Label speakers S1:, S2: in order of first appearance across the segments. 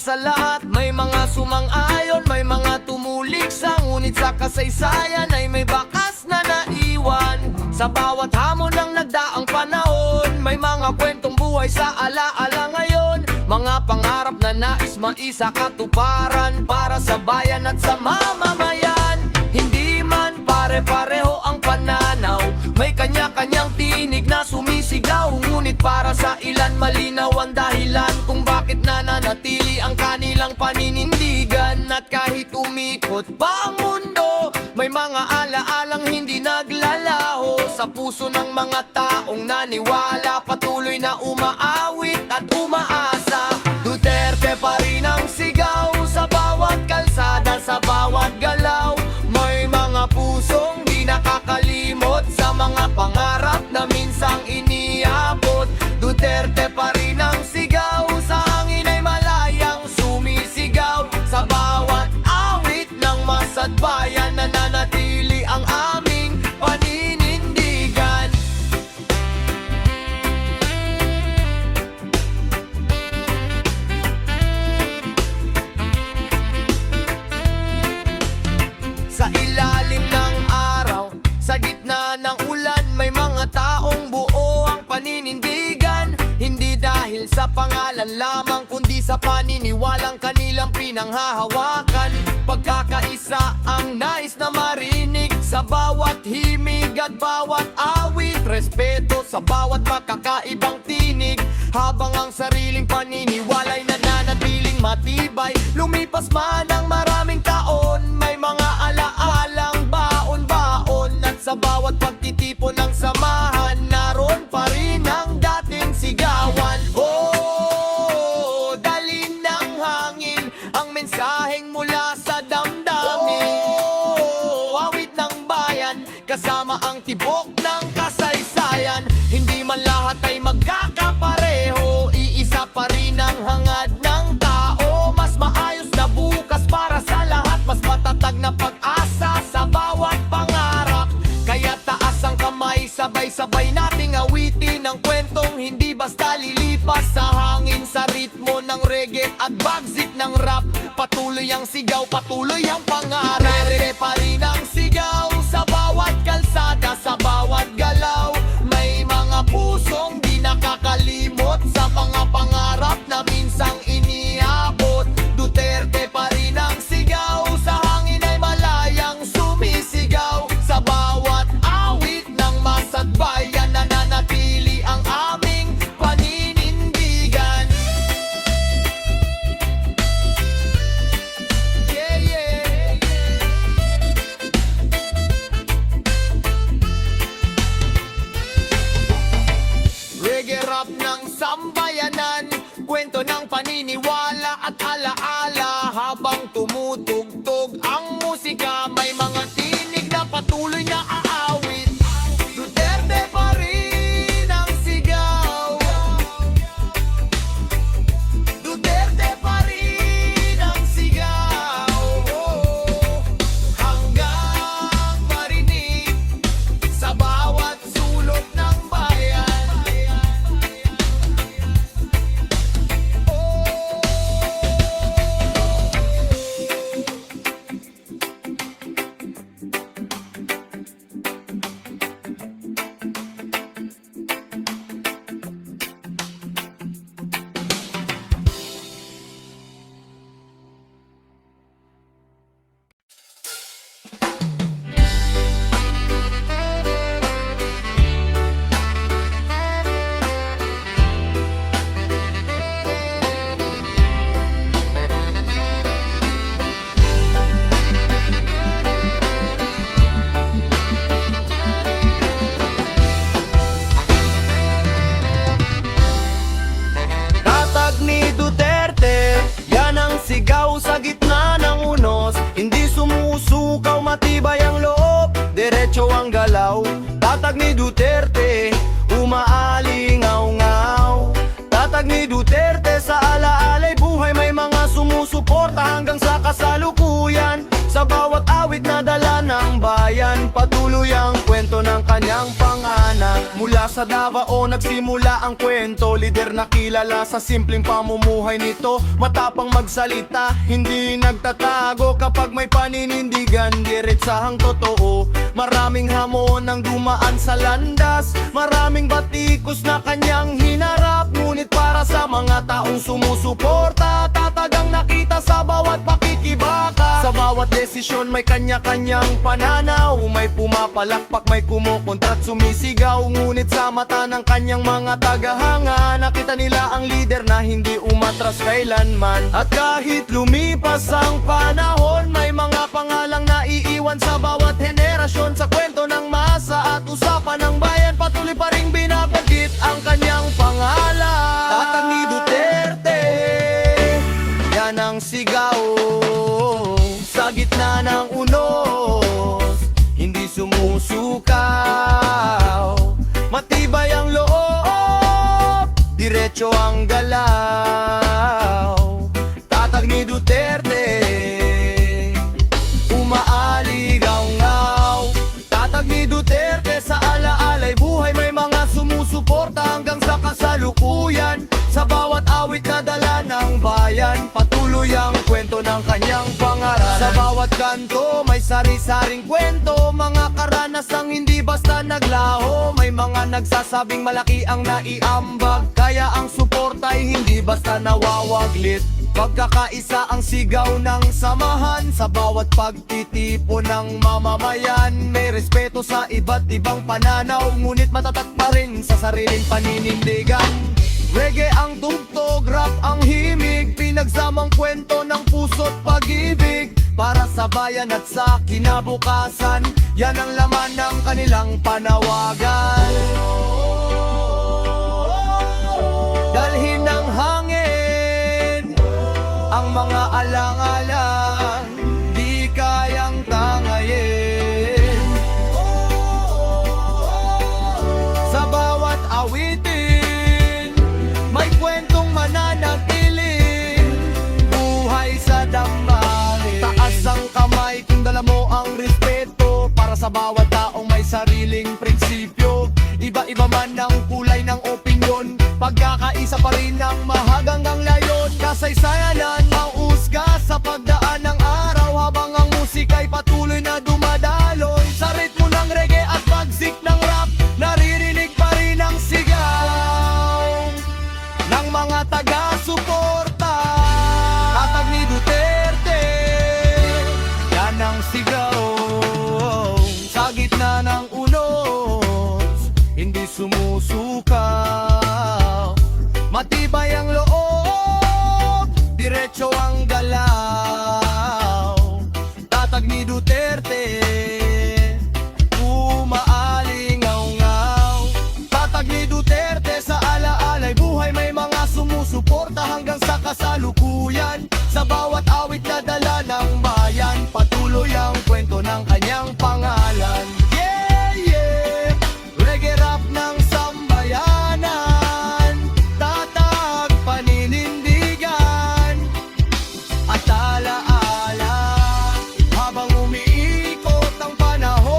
S1: sa lahat. May mga sumang-ayon, may mga tumulik sa, ngunit sa kasaysayan ay may bakas na naiwan. Sa bawat hamon ng nagdaang panahon, may mga kwentong buhay sa alaala ngayon. Mga pangarap na nais maisa katuparan para sa bayan at sa mamamayan. Hindi man pare-pareho ang pananaw, may kanya-kanyang tinig na sumisigaw. Ngunit para sa ilan malinaw ang dahilan kung bakit nananatili ang kanilang paninindigan. At kahit umikot pa ang mundo, may mga alaalang hindi naglalaho sa puso ng mga taong naniwala, patuloy na umaawit at umaasa. Duterte pa rin ang sigaw sa bawat kalsada, sa bawat galaw. May mga pusong di nakakalimot sa mga pangarap na minsang iniabot. Duterte pa rin ang sigaw, sa hangin ay malayang sumisigaw. Sa bawat awit ng masat bayan, nananatili ang aming paninindigan. Sa ilalim ng araw, sa gitna ng ulan, may mga taong buo ang paninindigan. Hindi dahil sa pangalan lamang, kundi sa paniniwalang kanilang pinanghahawakan. Pagkakaisa ang nais na marinig sa bawat himig at bawat awit. Respeto sa bawat magkakaibang tinig, habang ang sariling paniniwala'y nananatiling matibay. Lumipas man ang maraming taon, may mga alaalang baon-baon. At sa bawat pagtitipon ng samahan, naroon pa rin ang dating sigawan. Oh, dalin ng hangin ang mensaheng mula sa damdamin. Oh, awit ng bayan kasama ang tibok ng kasaysayan. Hindi man lahat ay magkakapareho, iisa pa rin ang hangad ng tao. Mas maayos na bukas para sa lahat, mas matatag na pag-asa sa bawat pangarap. Kaya taas ang kamay, sabay-sabay nating awitin ang kwentong hindi basta lilipas sa hangin. Sa ritmo ng reggae at bagsik ng rap, patuloy ang sigaw, patuloy ang pangarap. Duterte pa rin ang sigaw sa bawat kalsada, sa bawat galaw. May mga pusong di nakakalimot sa mga pangarap na minsang iniabot. Duterte pa rin ang sigaw, sa hangin ay malayang sumisigaw. Sa bawat awit ng masat bayan, nananatili ang aming paninindigan. Yeah, yeah. Reggae rap ng sambayanan, kwento ng paniniwala at alaala. Habang tumutugtog ang musika, may mga tinig na patuloy na aawit. Duterte pa rin ang sigaw, Duterte pa rin ang sigaw. Hanggang marinig sa bawat sulok ng bayan. Oh,
S2: Mula sa Davao nagsimula ang kwento, lider na kilala sa simpleng pamumuhay nito. Matapang magsalita, hindi nagtatago kapag may paninindigan, diretsahang totoo. Maraming hamon ang dumaan sa landas, maraming batikos na kanyang hinarap. Ngunit para sa mga taong sumusuporta, tatagang nakita sa bawat pakikibaka. Sa bawat desisyon may kanya-kanyang pananaw, may pumapalakpak, may kumukontra't sumisigaw. Ngunit sa mata ng kanyang mga tagahanga, nakita nila ang lider na hindi umatras kailanman. At kahit lumipas ang panahon, may mga pangalang naiiwan sa bawat henerasyon. Sa kwento ng masa at usapan ng bayan, patuloy pa ring binabanggit ang kanyang pangalan. Tatag ni Duterte, yan ang sigaw sa gitna ng unos, hindi sumusukaw. Matibay ang loob, diretso ang galaw. Tatag ni Duterte, umaaligaw-ngaw. Tatag ni Duterte, sa alaalay buhay may mga sumusuporta hanggang sa kasalukuyan. Sa bawat awit na dala ng bayan, patuloy ang kwento ng kanyang pangaral. Sa bawat kanto may sari-saring kwento, mga karanasang hindi basta naglaho. May mga nagsasabing malaki ang naiambag, kaya ang suporta'y hindi basta nawawaglit. Pagkakaisa ang sigaw ng samahan, sa bawat pagtitipo ng mamamayan. May respeto sa iba't ibang pananaw, ngunit matatak pa rin sa sariling paninindigan. Reggae ang tugtog, rap ang himig, pinagsamang kwento ng puso't pag-ibig. Para sa bayan at sa kinabukasan, yan ang laman ng kanilang panawagan. Dalhin ng hangin ang mga alang-alang, di kayang tangayin. Sa bawat awitin may kwentong mananatili, buhay sa damdamin. Taas ang kamay kung dala mo ang respeto, para sa bawat taong may sariling prinsipyo. Iba-iba man ang kulay ng opinyon, pagkakaisa pa rin ang mahaganggang layon. Kasaysayanan mausga sa pagdaan ng araw, habang ang musika'y patuloy na dumadaloy. Sa ritmo ng reggae at pagsik ng rap, naririnig pa rin ang sigaw ng mga taga-suporta. Tatag ni Duterte, yan ang sigaw sa gitna ng unos, hindi sumusukaw. Matibay ang loob, diretso ang galaw. Tatag ni Duterte, umaalingaw-ngaw. Tatag ni Duterte, sa alaalay buhay may mga sumusuporta hanggang sa kasalukuyan. Sa bawat awit na dala ng bayan, patuloy ang kwento ng kanyang pangalan. Yeah, yeah, reggae rap ng sambayanan, tatag paninindigan at alaala habang umiikot ang panahon.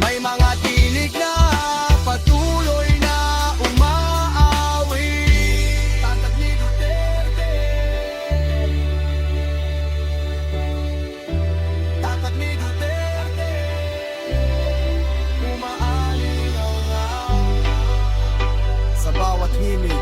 S2: May mga tinig na patuloy na umaawi. Tatag ni Duterte, tatag ni Duterte, umaalingaw-ngaw sa bawat himig.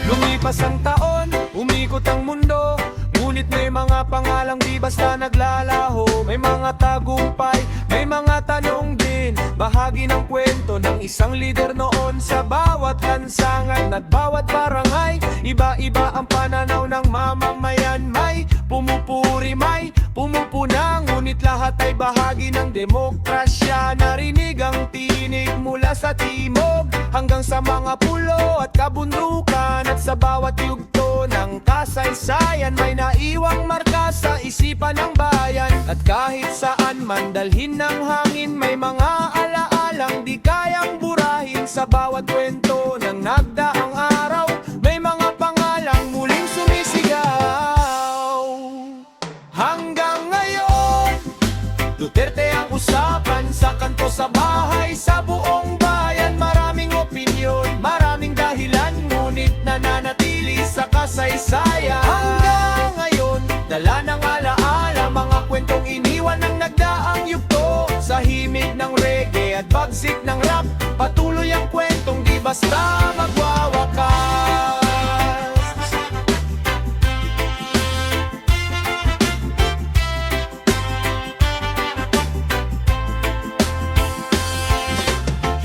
S2: Lumipas ang taon, umikot ang mundo, ngunit may mga pangalang di basta naglalaho. May mga tagumpay, may mga tanong din, bahagi ng kwento ng isang lider noon. Sa bawat lansangan at bawat barangay, iba-iba ang pananaw ng mamamayan. May pumupuri, may pumupuna, ngunit lahat ay bahagi ng demokrasya. Narinig ang tinig mula
S3: mula sa timog hanggang sa mga pulo at kabundukan. At sa bawat yugto ng kasaysayan may naiwang marka sa isipan ng bayan. At kahit saan man dalhin ng hangin, may mga alaalang di kayang burahin. Sa bawat kwento ng nagdaang araw, may mga pangalang muling sumisigaw. Hanggang ngayon, Duterte ang usapan sa kanto, sa bahay, sa buong bayan. Maraming opinyon, maraming dahilan, ngunit nananatili sa kasaysayan. Hanggang ngayon, dala ng alaala, mga kwentong iniwan ng nagdaang yugto. Sa himig ng reggae at bagsik ng rap, patuloy ang kwentong di basta magwawakas.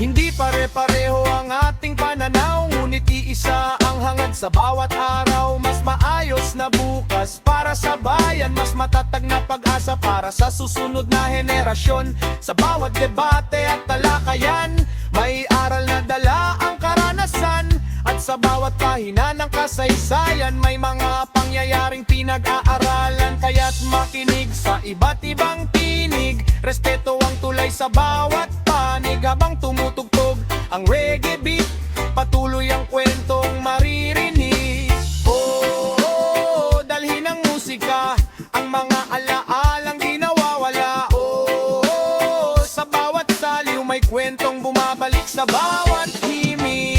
S3: Hindi pare-pareho ang ating pananaw, ngunit iisa ang hangad sa bawat araw. Mas maayos na bukas para sa bayan, mas matatag na pag-asa para sa susunod na henerasyon. Sa bawat debate at talakayan, may aral na dala ang karanasan. At sa bawat pahina ng kasaysayan, may mga pangyayaring pinag-aaralan. Kaya't makinig sa iba't ibang tinig, respeto ang tulay sa bawat panig. Habang tumutugtog ang reggae beat, patuloy ang kwentong maririnig. Oh, dalhin ng musika ang mga alaalang di nawawala. Oh, sa bawat saliw may kwentong bumabalik sa bawat himig.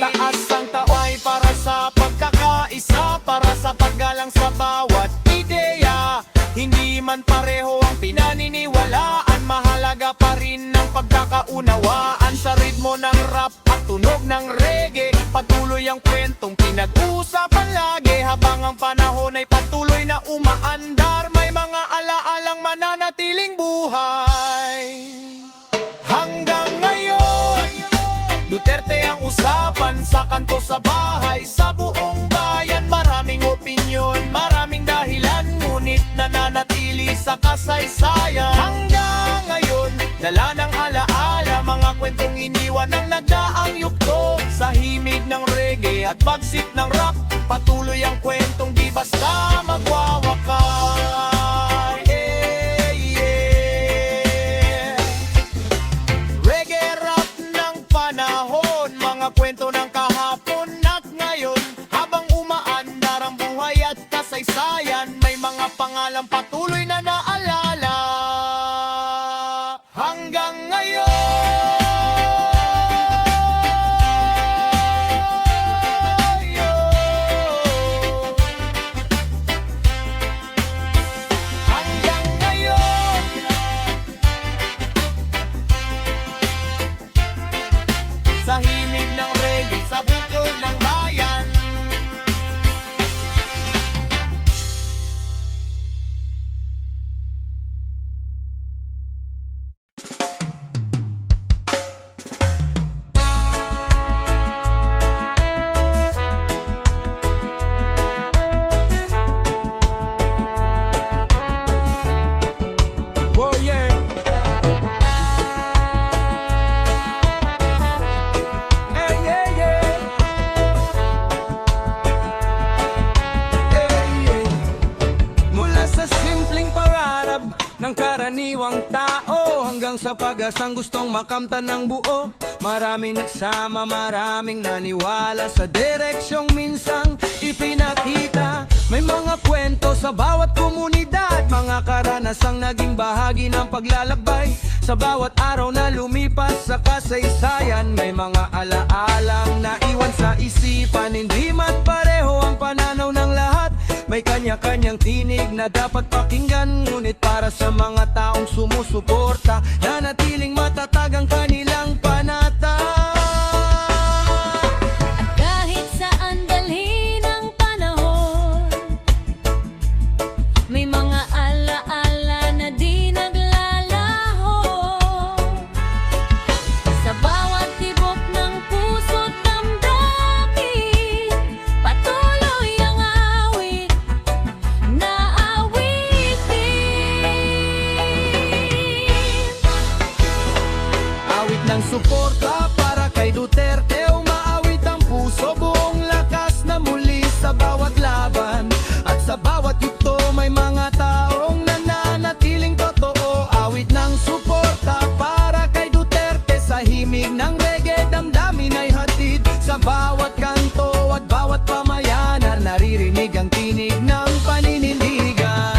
S3: Taas ang taway para sa pagkakaisa, para sa paggalang sa bawat ideya. Hindi man pareho ang pinaniniwalaan, mahalaga pa rin ang pagkakaunawaan. Sa ritmo ng rap at tunog ng reggae, patuloy ang kwentong pinag-uusapan lagi. Habang ang panahon ay patuloy na umaandar, may mga alaalang mananatiling buhay. Hanggang ngayon, Duterte ang usapan sa kanto, sa bahay, sa buong bayan. Maraming opinyon, maraming dahilan, ngunit nananatili sa kasaysayan. Hanggang ngayon, dala ng alaala, mga kwentong iniwan ng nagdaang yugto. Sa himig ng reggae at bagsik ng rap, patuloy ang kwentong di basta magwawakas. Reggae rap ng panahon, mga kwento ng kahapon at ngayon. Habang umaandar ang buhay at kasaysayan, may mga pangalang patuloy na naalala. Hanggang ngayon, hanggang ngayon, sa himig ng reggae, sa bukod ng bayan. Oh yeah. Hey, yeah, yeah. Hey, yeah. Mula sa simpleng pangarap ng karaniwang tao hanggang sa pag-asang gustong makamtan ng buo, maraming nagsama, maraming naniwala sa direksyong minsang ipinakita. May mga kwento sa bawat komunidad, mga karanasang naging bahagi ng paglalakbay. Sa bawat araw na lumipas sa kasaysayan, may mga alaalang naiwan sa isipan. Hindi man pareho ang pananaw ng lahat, may kanya-kanyang tinig na dapat pakinggan. Ngunit para sa mga taong sumusuporta, nanatiling matatag ang kanilang panata.
S4: Kahit saan dalhin ang panahon, may mga alaala na di naglalaho. Sa bawat tibok ng puso't damdamin, patuloy ang awit na awitin.
S3: ang tinig ng paninindigan.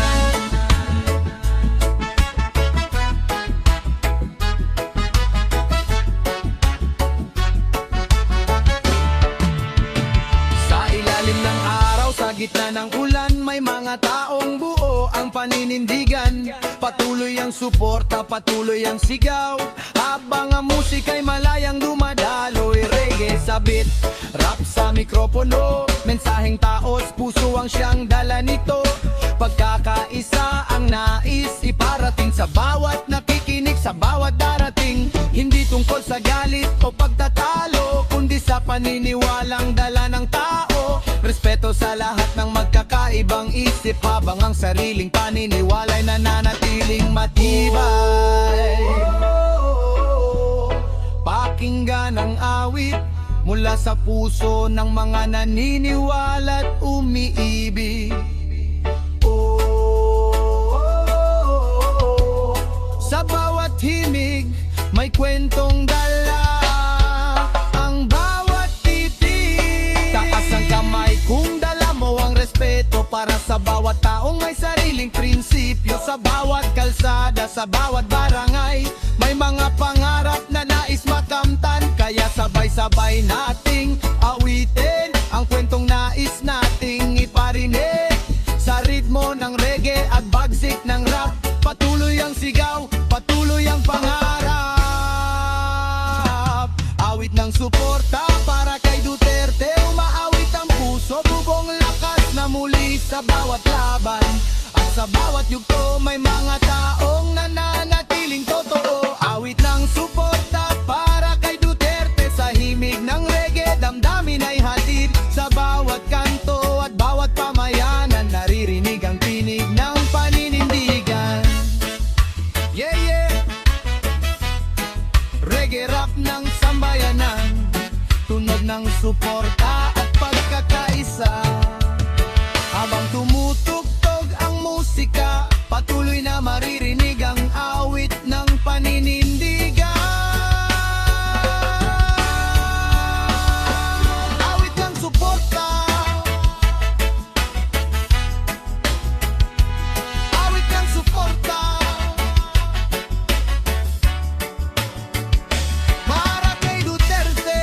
S3: Sa ilalim ng araw, sa gitna ng ulan, may mga taong buo ang paninindigan. Patuloy ang suporta, patuloy ang sigaw, habang ang musika'y malayang dumadaloy. Reggae sa beat, rap sa mikropono, mensaheng taos, puso ang siyang dala nito. Pagkakaisa ang nais iparating sa bawat nakikinig, sa bawat darating. Hindi tungkol sa galit o pagtatalo, kundi sa paniniwalang dala ng tao. Respeto sa lahat ng magkakaibang isip, habang ang sariling paniniwala'y nananatiling matibay. Pakinggan ang awit mula sa puso ng mga naniniwala't umiibig. Sa bawat himig, may kwentong dala ang bawat titig. Taas ang kamay kung dala mo ang respeto para sa bawat taong may sariling prinsipyo. Sa bawat kalsada, sa bawat barangay, may mga pangarap na nais makamtan. Kaya sabay-sabay nating awitin ang kwentong nais nating iparinig. Sa ritmo ng reggae at bagsik ng rap, patuloy ang sigaw, patuloy ang pangarap. Awit ng suporta para kay Duterte, umaawit ang puso, bubong lakas na muli sa bawat laban. At sa bawat yugto may mga taong nananatiling totoo. Awit ng suporta para kay Duterte, sa himig ng reggae damdamin ay hatid. Sa bawat kanto at bawat pamayanan, naririnig ang tinig ng paninindigan. Yeah, yeah. Reggae rap ng sambayanan, tunog ng suporta at pagkakaisa. Habang tumutugtog ang musika, patuloy na maririnig ang awit ng paninindigan. Awit ng suporta, awit ng suporta para kay Duterte.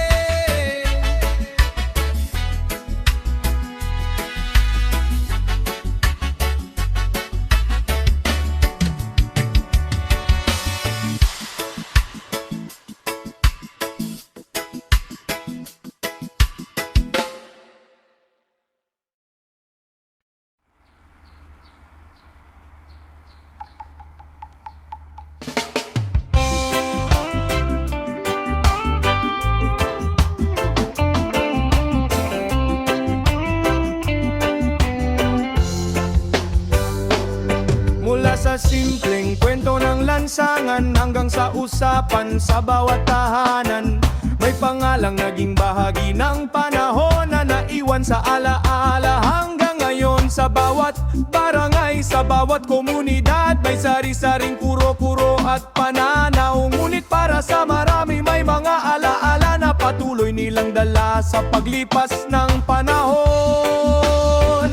S2: Mula sa simpleng kwento ng lansangan hanggang sa usapan sa bawat tahanan, may pangalang naging bahagi ng panahon na naiwan sa alaala hanggang ngayon. Sa bawat barangay, sa bawat komunidad, may sari-saring kuro-kuro at pananaw. Ngunit para sa marami may mga alaala na patuloy nilang dala sa paglipas ng panahon.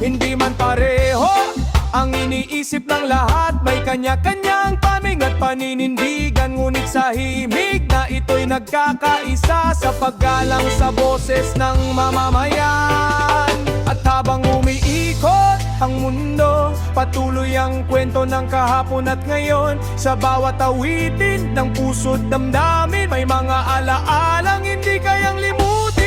S2: Hindi man pareho ang iniisip ng lahat, may kanya-kanyang paming at paninindigan. Ngunit sa himig na ito'y nagkakaisa sa paggalang sa boses ng mamamayan. At habang umiikot ang mundo, patuloy ang kwento ng kahapon at ngayon. Sa bawat awitin ng puso't damdamin, may mga alaalang hindi kayang limutin.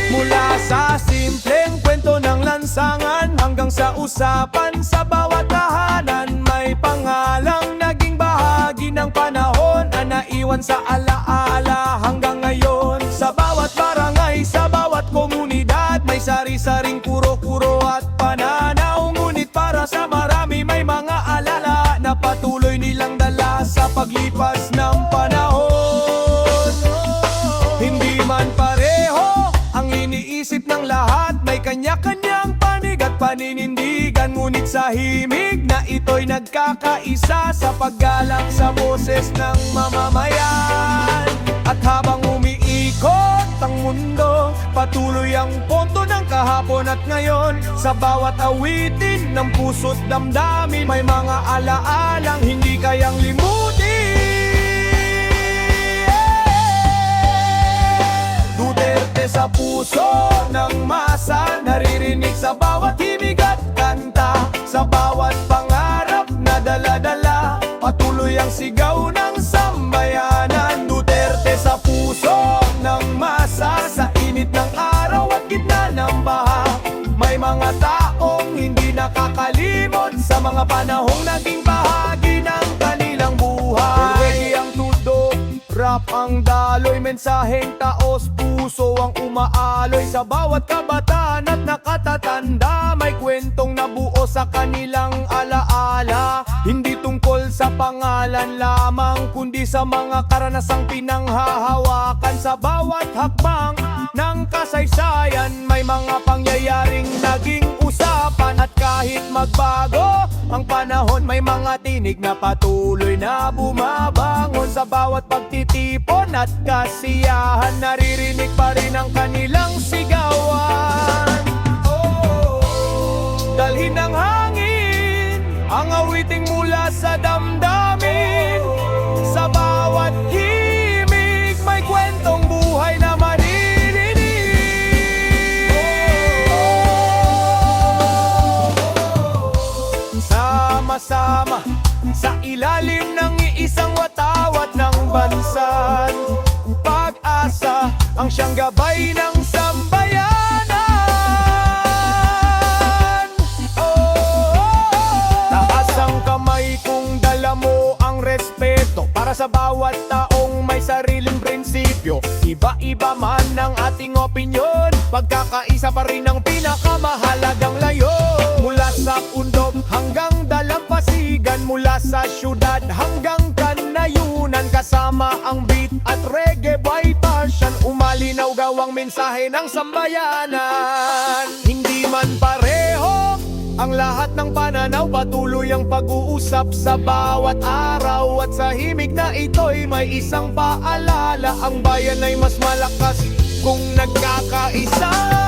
S2: Mula sa simpleng kwento ng lansangan hanggang sa usapan sa bawat tahanan, may pangalang naging bahagi ng panahon na naiwan sa alaala hanggang ngayon. Sa bawat barangay, sa bawat komunidad, may sari-saring kuro-kuro at pananaw. Ngunit para sa marami may mga alala na patuloy nilang dala sa paglipas ng panahon. Hindi man pareho ang iniisip ng lahat, may kanya-kanyang panig at paninindigan. Ngunit sa himig na ito'y nagkakaisa sa paggalang sa boses ng mamamayan. At habang umiikot
S3: umiikot ang mundo, patuloy ang ponto ng kahapon at ngayon. Sa bawat awitin ng puso't damdamin, may mga alaalang hindi kayang limutin. Duterte sa puso ng masa, naririnig sa bawat himig at kanta. Sa bawat pangarap na dala-dala, patuloy ang sigaw ng sambayanan. Duterte sa puso ng masa, sa init ng araw at gitna ng baha. May mga taong hindi nakakalimot sa mga panahong naging bahagi ng kanilang buhay. Reggae ang tudo, rap ang daloy, mensaheng taos puso ang umaaloy. Sa bawat kabataan at nakatatanda, may kwentong nabuo sa kanilang alaala. Hindi tungkol sa pangalan lamang, kundi sa mga karanasang pinanghahawakan. Sa bawat hakbang ng kasaysayan, may mga pangyayaring naging usapan. At kahit magbago ang panahon, may mga tinig na patuloy na bumabangon. Sa bawat pagtitipon at kasiyahan, naririnig pa rin ang kanilang sigawan. Dalhin ng hangin ang awiting mula sa damdamin. Sa bawat himig, may kwentong buhay na maririnig. Sama-sama sa ilalim ng iisang watawat ng bansa, pag-asa ang siyang gabay ng sambayanan. Taas ang kamay kung dala mo ang respeto para sa bawat taong may sariling prinsipyo. Iba-iba man ang ating opinyon, pagkakaisa pa rin ang pinakamahalagang layo. Mula sa Undob hanggang Dalampasigan, mula sa syudad hanggang kanayunan, kasama ang beat at reggae by passion, umalinaw gawang mensahe ng sambayanan. Hindi man pareho ang lahat ng pananaw, patuloy ang pag-uusap sa bawat araw. At sa himig na ito'y may isang paalala, ang bayan ay mas malakas kung nagkakaisa.